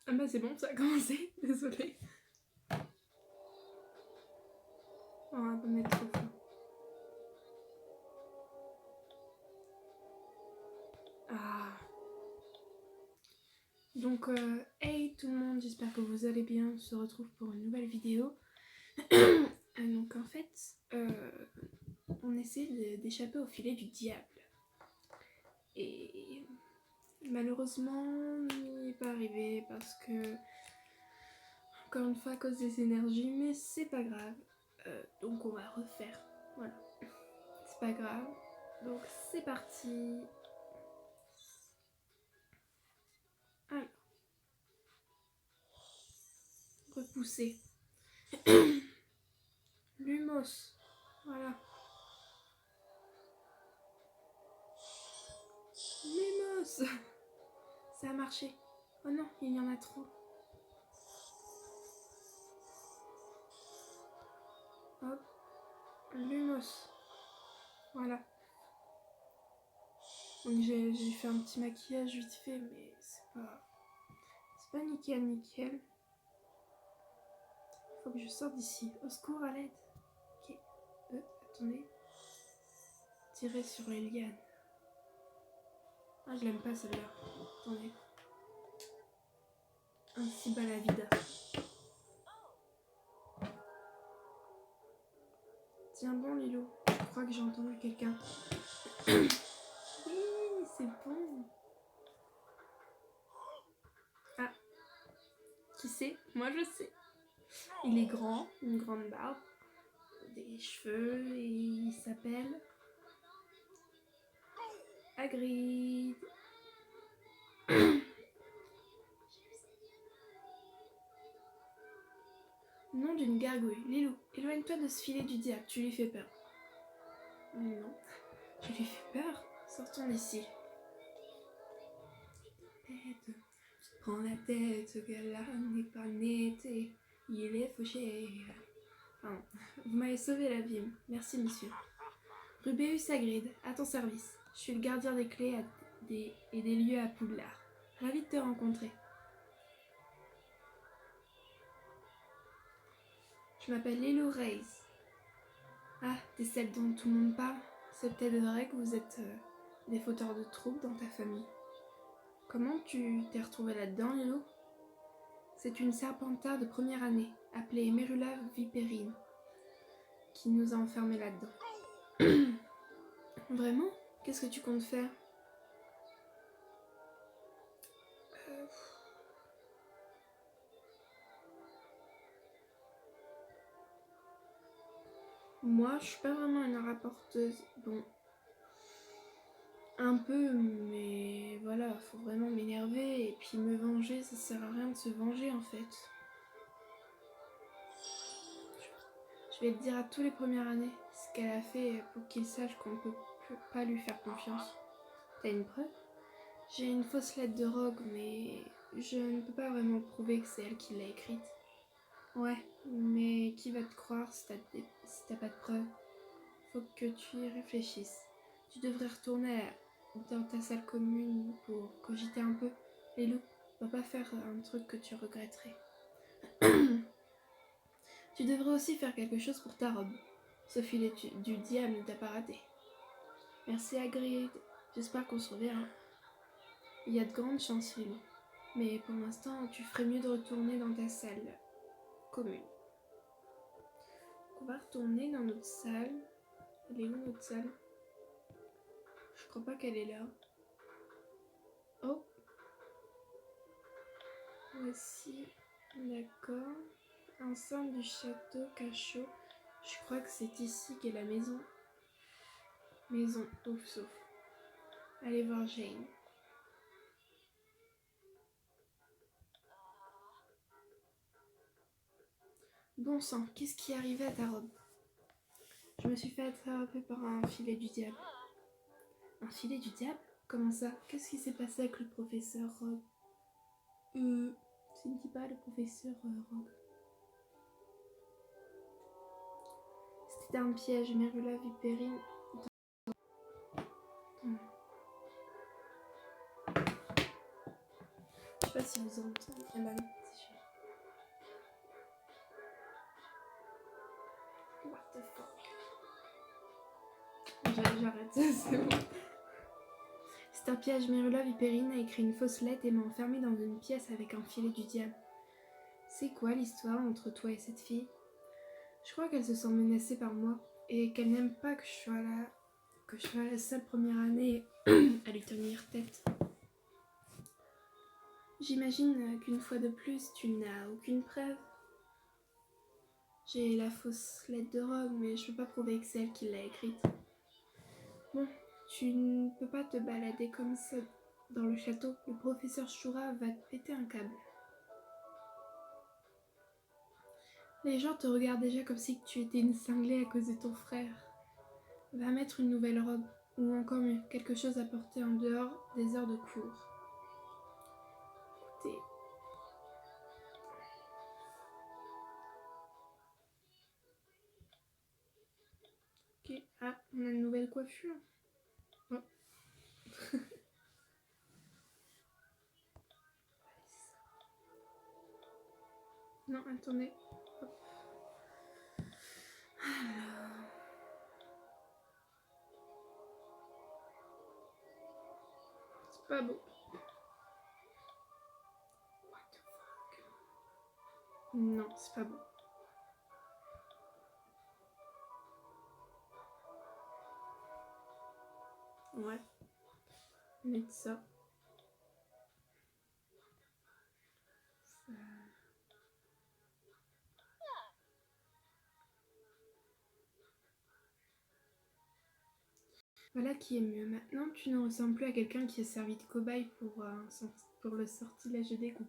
Ah bah c'est bon, ça a commencé, désolée. On va pas mettre trop fort. Ah. Donc, hey tout le monde, j'espère que vous allez bien. On se retrouve pour une nouvelle vidéo. Donc en fait, on essaie d'échapper au filet du diable. Et malheureusement, il n'est pas arrivé parce que, encore une fois, à cause des énergies, mais c'est pas grave. Donc on va refaire. Voilà. C'est pas grave. Donc c'est parti. Alors, repousser. Lumos. Voilà. Lumos. Ça a marché. Oh non, il y en a trop. Hop. Lumos. Voilà. Donc j'ai fait un petit maquillage vite fait, mais c'est pas nickel nickel. Faut que je sorte d'ici. Au secours, à l'aide. Ok. Attendez. Tirer sur les lianes. Ah, je l'aime pas celle-là. Attendez. Ainsi bas la vida. Tiens bon, Lilo. Je crois que j'ai entendu quelqu'un. Oui, c'est bon. Ah. Qui c'est? Moi, je sais. Il est grand, une grande barbe, des cheveux et il s'appelle Hagrid. Nom d'une gargouille. Lilou, éloigne-toi de ce filet du diable, tu lui fais peur. Non, je lui fais peur. Sortons d'ici. Tête, tu te prends la tête, que là n'est pas nette, il est fauché. Pardon, vous m'avez sauvé la vie. Merci, monsieur. Rubéus Hagrid, à ton service. Je suis le gardien des clés et des lieux à Poudlard. Ravi de te rencontrer. Je m'appelle Lilou Reis. Ah, t'es celle dont tout le monde parle. C'est peut-être vrai que vous êtes des fauteurs de troubles dans ta famille. Comment tu t'es retrouvée là-dedans, Lilou? C'est une serpentard de première année, appelée Merula Viperine, qui nous a enfermés là-dedans. Vraiment? Qu'est-ce que tu comptes faire? Moi, je suis pas vraiment une rapporteuse. Bon, un peu, mais voilà, faut vraiment m'énerver et puis me venger, ça sert à rien de se venger en fait. Je vais le dire à tous les premières années ce qu'elle a fait pour qu'ils sachent qu'on ne peut pas lui faire confiance. T'as une preuve? J'ai une fausse lettre de Rogue, mais je ne peux pas vraiment prouver que c'est elle qui l'a écrite. Ouais, mais qui va te croire si t'as pas de preuves? Faut que tu y réfléchisses. Tu devrais retourner dans ta salle commune pour cogiter un peu. Lilou, va pas faire un truc que tu regretterais. Tu devrais aussi faire quelque chose pour ta robe. Ce filet du diable ne t'a pas raté. Merci Hagrid, j'espère qu'on se reverra. Il y a de grandes chances, Lilou. Mais pour l'instant, tu ferais mieux de retourner dans ta salle commune. On va retourner dans notre salle. Elle est où notre salle? Je crois pas qu'elle est là. Oh, voici, d'accord. Ensemble du château Cachot. Je crois que c'est ici qu'est la maison. Maison, ouf, sauf. Allez voir Jane. Bon sang, qu'est-ce qui est arrivé à ta robe? Je me suis fait attraper par un filet du diable. Un filet du diable? Comment ça? Qu'est-ce qui s'est passé avec le professeur Rogue? Tu ne dis pas le professeur Rogue. C'était un piège, Merula Viperine. Je sais pas si vous entendez. Ah bah non, c'est sûr. What the fuck. J'arrête, c'est bon. C'est un piège. Mérula Vipérine a écrit une fausse lettre et m'a enfermée dans une pièce avec un filet du diable. C'est quoi l'histoire entre toi et cette fille? Je crois qu'elle se sent menacée par moi et qu'elle n'aime pas que je sois la seule première année à lui tenir tête. J'imagine qu'une fois de plus, tu n'as aucune preuve. J'ai la fausse lettre de Rogue, mais je peux pas prouver que c'est elle qui l'a écrite. Bon, tu ne peux pas te balader comme ça dans le château. Le professeur Shura va te péter un câble. Les gens te regardent déjà comme si tu étais une cinglée à cause de ton frère. Va mettre une nouvelle robe, ou encore mieux, quelque chose à porter en dehors des heures de cours. Écoutez... Ok, ah, on a une nouvelle coiffure. Oh. Non, attendez. Hop. Alors... C'est pas beau. What the fuck? Non, c'est pas beau. Ouais. Mettre ça. Voilà qui est mieux. Maintenant, tu ne ressembles plus à quelqu'un qui est servi de cobaye pour le sortilège des goûts.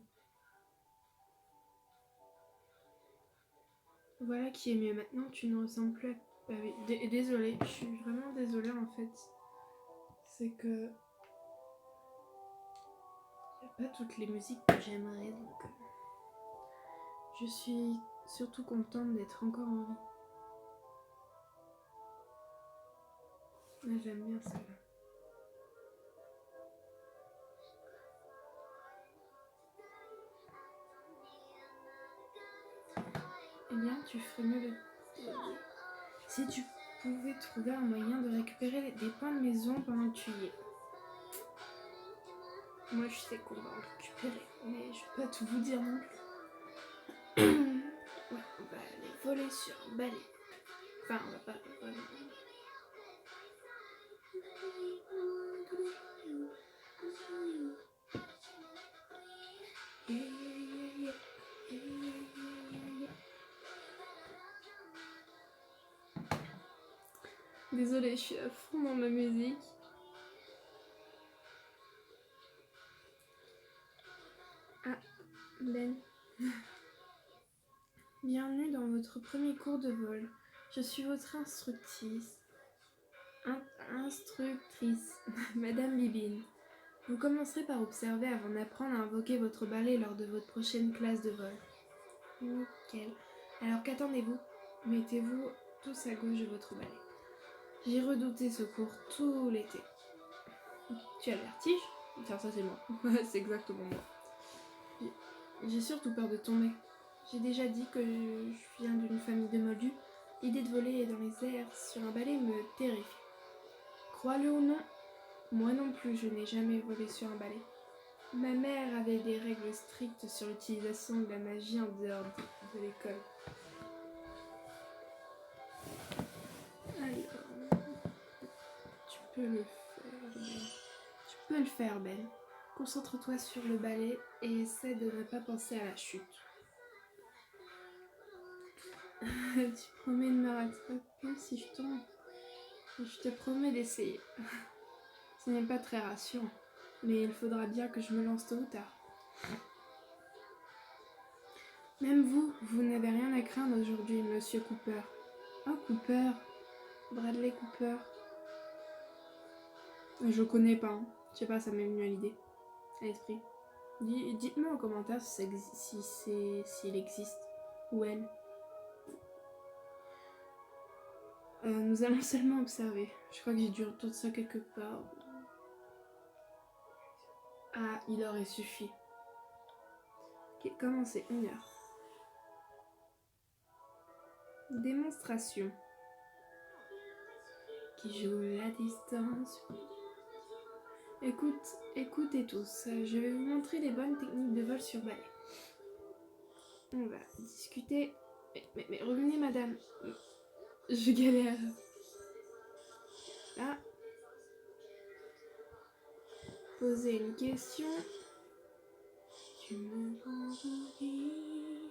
Voilà qui est mieux. Maintenant, tu ne ressembles plus à... Ah oui, désolée, je suis vraiment désolée en fait. C'est que... Il n'y a pas toutes les musiques que j'aimerais, donc... Je suis surtout contente d'être encore en vie. Mais j'aime bien celle-là. Eh bien, tu ferais mieux de... Si tu pouvais trouver un moyen de récupérer des points de maison pendant que tu y es. Moi, je sais qu'on va en récupérer, mais je peux pas tout vous dire non plus. Ouais, on va aller voler sur un balai. Enfin, on va pas voler. Désolée, je suis à fond dans ma musique. Ah, Ben. Bienvenue dans votre premier cours de vol. Je suis votre instructrice, Madame Bibine. Vous commencerez par observer avant d'apprendre à invoquer votre balai lors de votre prochaine classe de vol. Nickel. Alors qu'attendez-vous? Mettez-vous tous à gauche de votre balai. J'ai redouté ce cours tout l'été. Tu as le vertige? Tiens, ça c'est moi. C'est exactement moi. J'ai surtout peur de tomber. J'ai déjà dit que je viens d'une famille de moldus. L'idée de voler dans les airs sur un balai me terrifie. Crois-le ou non, moi non plus je n'ai jamais volé sur un balai. Ma mère avait des règles strictes sur l'utilisation de la magie en dehors de l'école. Alors, tu peux le faire, Ben. Tu peux le faire, Ben. Concentre-toi sur le balai et essaie de ne pas penser à la chute. Tu promets de me rattraper si je tombe? Je te promets d'essayer. Ce n'est pas très rassurant, mais il faudra bien que je me lance tôt ou tard. Même vous n'avez rien à craindre aujourd'hui, Monsieur Cooper. Oh, Cooper. Bradley Cooper. Je connais pas, hein. Je sais pas, ça m'est venu à l'idée, à l'esprit. Dites-moi en commentaire s'il existe, ou elle. Nous allons seulement observer. Je crois que j'ai dû entendre ça quelque part. Ah, il aurait suffi. Ok, commencez, 1 heure. Démonstration. Qui joue la distance. Écoutez tous, je vais vous montrer les bonnes techniques de vol sur balai. On va discuter. Mais revenez, madame. Je galère. Là. Poser une question. Tu me vendis.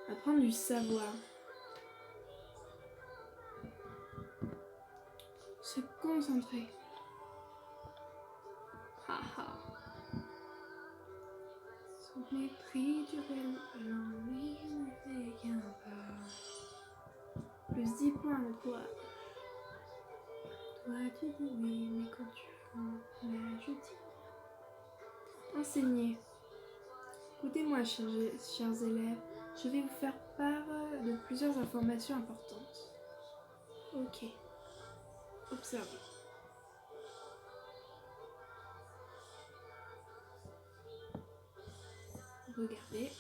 Apprendre du savoir. Se concentrer. Haha. Sous mépris du réel, l'ennui ne vient pas. Plus 10 points de courage. Toi tu dis oui, mais quand tu fais, là je dis. Enseigner. Écoutez-moi, chers élèves, je vais vous faire part de plusieurs informations importantes. Ok. Observez. Regardez.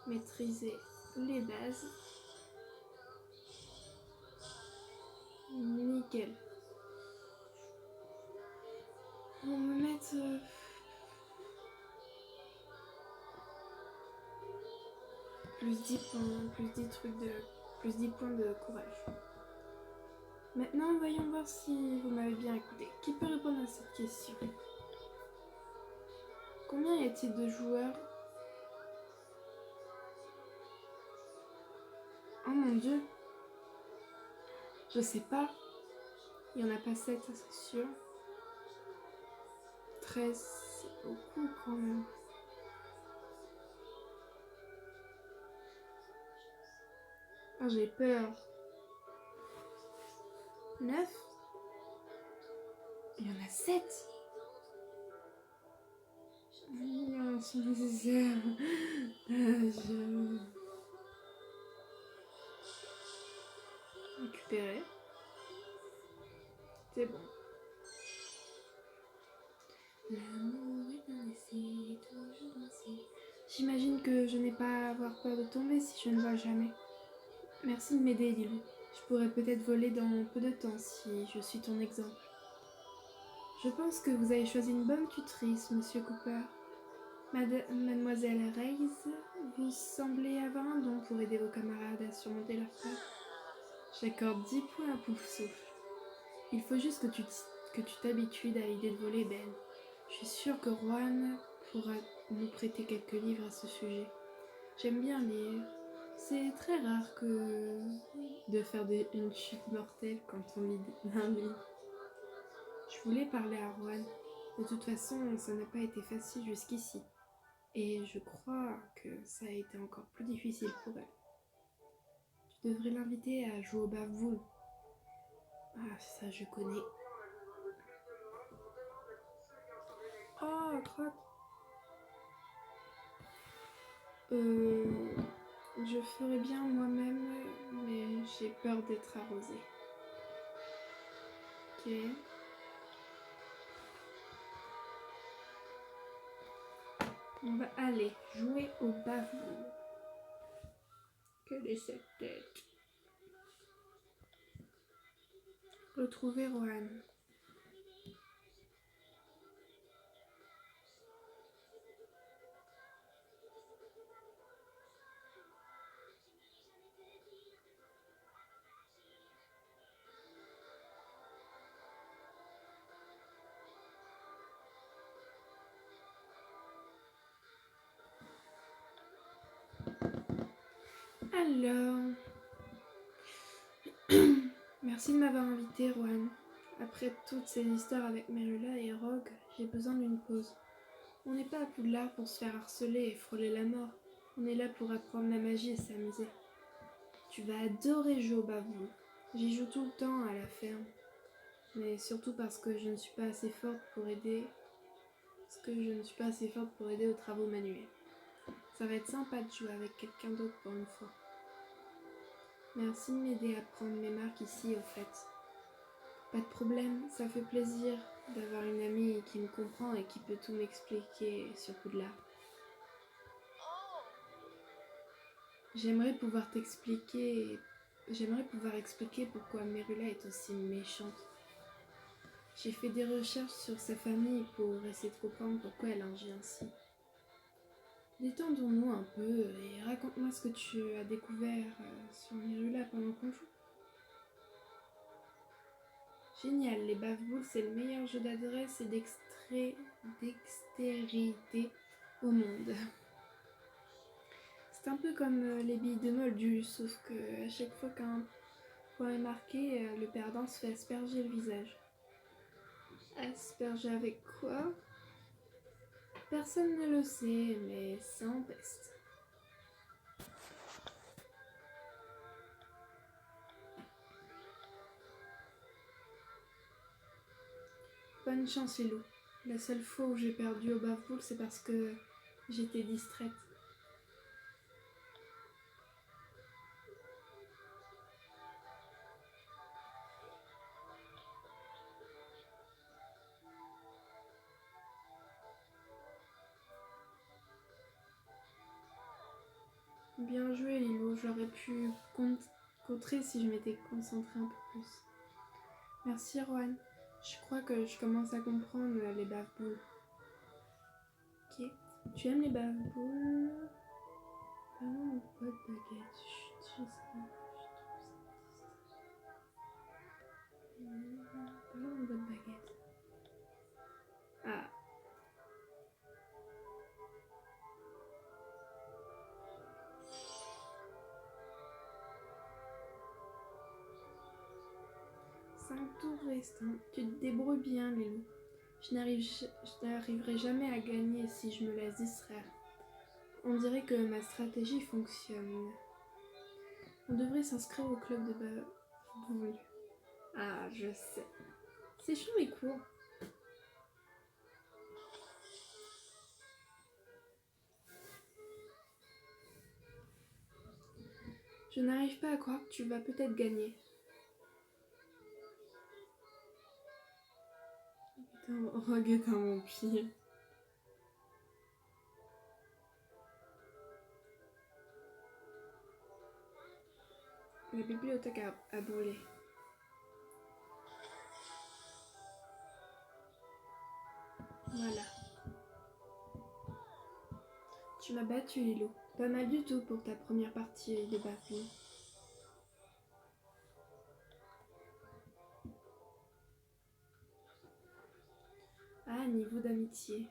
Maîtrisez les bases. Nickel. On va me mettre... plus 10 points, plus 10 points de courage. Maintenant, voyons voir si vous m'avez bien écouté. Qui peut répondre à cette question? Combien y a-t-il de joueurs? Oh mon dieu! Je sais pas. Il n'y en a pas 7, ça c'est sûr. 13, c'est beaucoup quand même. Ah, j'ai peur. 9? Il y en a 7. Non, c'est nécessaire. Récupérer. C'est bon. L'amour est un essai, toujours ainsi. J'imagine que je n'ai pas à avoir peur de tomber si je ne vole jamais. Merci de m'aider, Lilou. Je pourrais peut-être voler dans peu de temps si je suis ton exemple. Je pense que vous avez choisi une bonne tutrice, Monsieur Cooper. Mademoiselle Reyes, vous semblez avoir un don pour aider vos camarades à surmonter leurs peurs. J'accorde 10 points à Poufsouffle. Il faut juste que tu t'habitues à l'idée de voler, Ben. Je suis sûre que Juan pourra nous prêter quelques livres à ce sujet. J'aime bien lire. C'est très rare de faire une chute mortelle quand on lit un livre. Je voulais parler à Juan. De toute façon, ça n'a pas été facile jusqu'ici. Et je crois que ça a été encore plus difficile pour elle. Tu devrais l'inviter à jouer au bavoule. Ah, ça je connais. Oh, crotte. Je ferais bien moi-même, mais j'ai peur d'être arrosée. Ok. On va aller jouer au bavoule. Quelle est cette tête? Retrouver Rohan. Alors... Merci de m'avoir invité, Rohan. Après toutes ces histoires avec Merula et Rogue, j'ai besoin d'une pause. On n'est pas à Poudlard pour se faire harceler et frôler la mort. On est là pour apprendre la magie et s'amuser. Tu vas adorer jouer au bavoule. J'y joue tout le temps à la ferme. Mais surtout parce que je ne suis pas assez forte pour aider... aux travaux manuels. Ça va être sympa de jouer avec quelqu'un d'autre pour une fois. Merci de m'aider à prendre mes marques ici, au fait. Pas de problème, ça fait plaisir d'avoir une amie qui me comprend et qui peut tout m'expliquer sur Poudlard. J'aimerais pouvoir expliquer pourquoi Merula est aussi méchante. J'ai fait des recherches sur sa famille pour essayer de comprendre pourquoi elle agit ainsi. Détendons-nous un peu et raconte-moi ce que tu as découvert sur Merula pendant qu'on joue. Génial, les bave-boules, c'est le meilleur jeu d'adresse et dextérité au monde. C'est un peu comme les billes de Moldu, sauf que à chaque fois qu'un point est marqué, le perdant se fait asperger le visage. Asperger avec quoi? Personne ne le sait, mais ça empeste. Bonne chance, Lilou. La seule fois où j'ai perdu au bave-boule, c'est parce que j'étais distraite. Bien joué, Lilou. J'aurais pu contrer si je m'étais concentrée un peu plus. Merci, Rohan. Je crois que je commence à comprendre les bave-boules. Ok. Tu aimes les bave-boules? Parlons de boîte baguette. Chut, je sais pas. Parlons de boîte baguette. Ah. Cinq tours restants. Tu te débrouilles bien, Lilou. Je n'arriverai jamais à gagner si je me laisse distraire. On dirait que ma stratégie fonctionne. On devrait s'inscrire au club de bave-boule. Ah, je sais. C'est chiant les cours. Je n'arrive pas à croire que tu vas peut-être gagner. Rogue est un vampire. La bibliothèque a brûlé. Voilà. Tu m'as battu, Lilou. Pas mal du tout pour ta première partie de bave-boule. Ah, niveau d'amitié.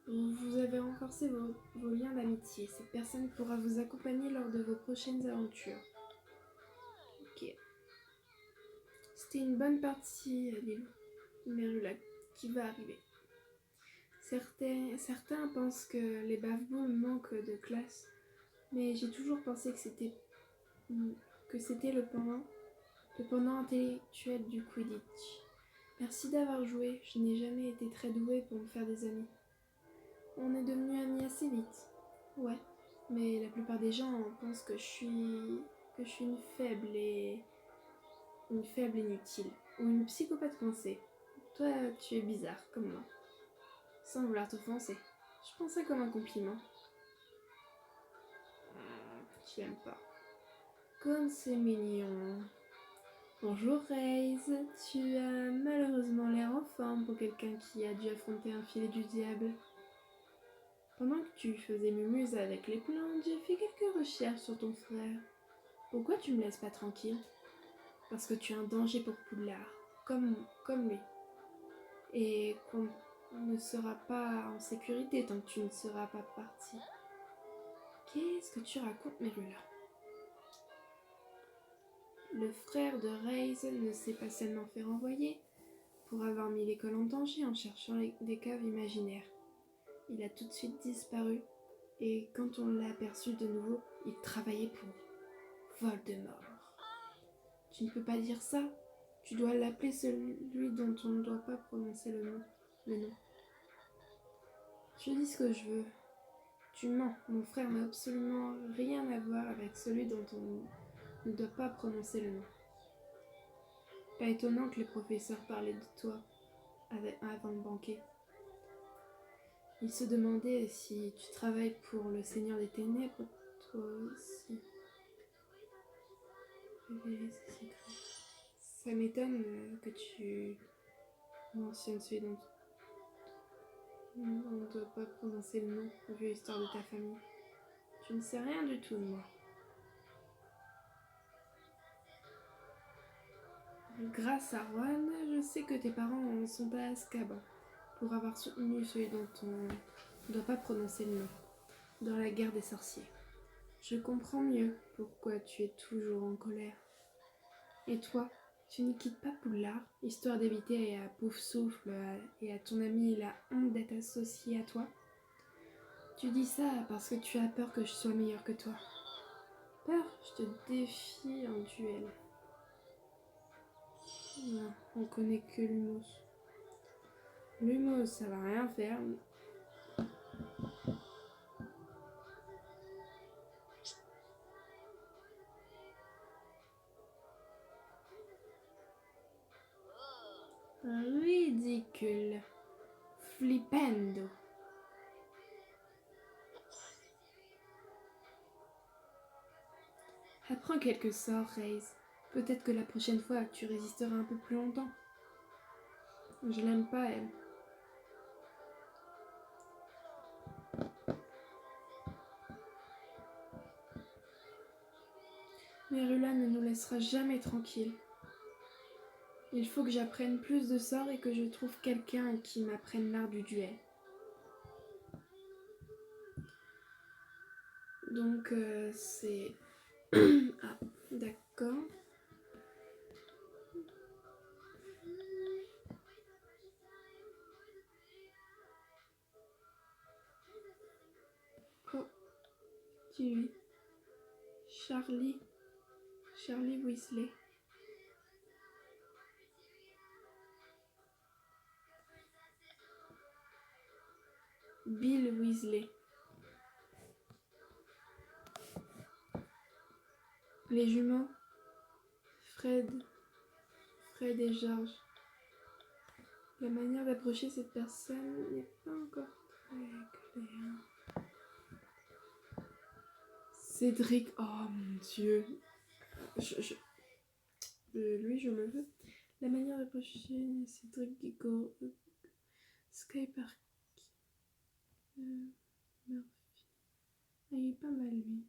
Vous avez renforcé vos liens d'amitié. Cette personne pourra vous accompagner lors de vos prochaines aventures. Ok. C'était une bonne partie, Lilou. Merula, qui va arriver. Certains pensent que les bave-boules manquent de classe, mais j'ai toujours pensé que c'était le pendant intellectuel du Quidditch. Merci d'avoir joué, je n'ai jamais été très douée pour me faire des amis. On est devenus amis assez vite. Ouais, mais la plupart des gens pensent que je suis une faible inutile, ou une psychopathe coincée. Toi, tu es bizarre, comme moi. Sans vouloir t'offenser. Je prends ça comme un compliment. Tu l'aimes pas. Comme c'est mignon. Bonjour Raze, tu as malheureusement l'air en forme pour quelqu'un qui a dû affronter un filet du diable. Pendant que tu faisais mumuse avec les plantes, j'ai fait quelques recherches sur ton frère. Pourquoi tu me laisses pas tranquille? Parce que tu es un danger pour Poudlard, comme lui. Et qu'on ne sera pas en sécurité tant que tu ne seras pas parti. Qu'est-ce que tu racontes, Merula? Le frère de Raze ne s'est pas seulement fait renvoyer pour avoir mis l'école en danger en cherchant des caves imaginaires. Il a tout de suite disparu, et quand on l'a aperçu de nouveau, il travaillait pour Voldemort. Tu ne peux pas dire ça. Tu dois l'appeler celui dont on ne doit pas prononcer le nom. Je dis ce que je veux. Tu mens. Mon frère n'a absolument rien à voir avec celui dont on ne doit pas prononcer le nom. Pas étonnant que les professeurs parlaient de toi avant le banquet. Ils se demandaient si tu travailles pour le Seigneur des Ténèbres, toi aussi. Ça m'étonne que tu mentionnes celui dont on ne doit pas prononcer le nom, vu l'histoire de ta famille. Tu ne sais rien du tout de moi. Grâce à Juan, je sais que tes parents sont à Azkaban pour avoir soutenu celui dont on ne doit pas prononcer le nom dans la guerre des sorciers. Je comprends mieux pourquoi tu es toujours en colère. Et toi, tu ne quittes pas Poudlard, histoire d'éviter à Poufsouffle et à ton ami la honte d'être associé à toi? Tu dis ça parce que tu as peur que je sois meilleure que toi. Peur? Je te défie en duel. Non, on connaît que Lumos. Lumos, ça va rien faire. Ridicule. Flipendo. Apprends quelques sorts, Raze. Peut-être que la prochaine fois, tu résisteras un peu plus longtemps. Je l'aime pas, elle. Mais Rula ne nous laissera jamais tranquilles. Il faut que j'apprenne plus de sorts et que je trouve quelqu'un qui m'apprenne l'art du duel. Donc, c'est... ah, d'accord. Oh, qui Charlie Weasley. Bill Weasley. Les jumeaux. Fred et George. La manière d'approcher cette personne n'est pas encore très claire. Cédric, oh mon Dieu. Lui, je me veux. La manière d'approcher Cédric Diggory. Skyper. Murphy. Ah, il est pas mal, lui.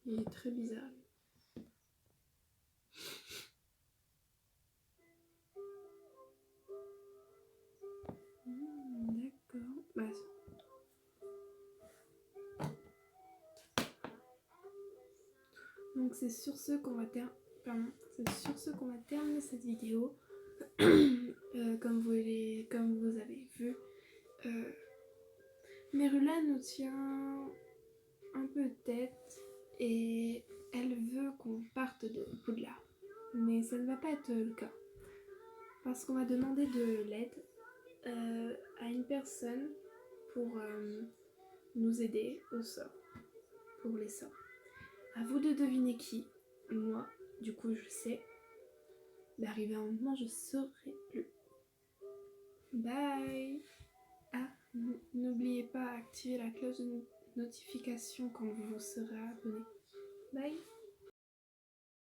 Il est très bizarre, lui. D'accord. Bah, donc c'est sur ce qu'on va terminer cette vidéo. Comme vous avez vu, Merula nous tient un peu de tête et elle veut qu'on parte de Poudlard. Mais ça ne va pas être le cas. Parce qu'on va demander de l'aide à une personne pour nous aider au sort. Pour les sorts. À vous de deviner qui. Moi, du coup, je sais. D'arriver à un moment, je saurai plus. Bye. Ah, n'oubliez pas d'activer la cloche de notification quand vous serez abonné. Bye.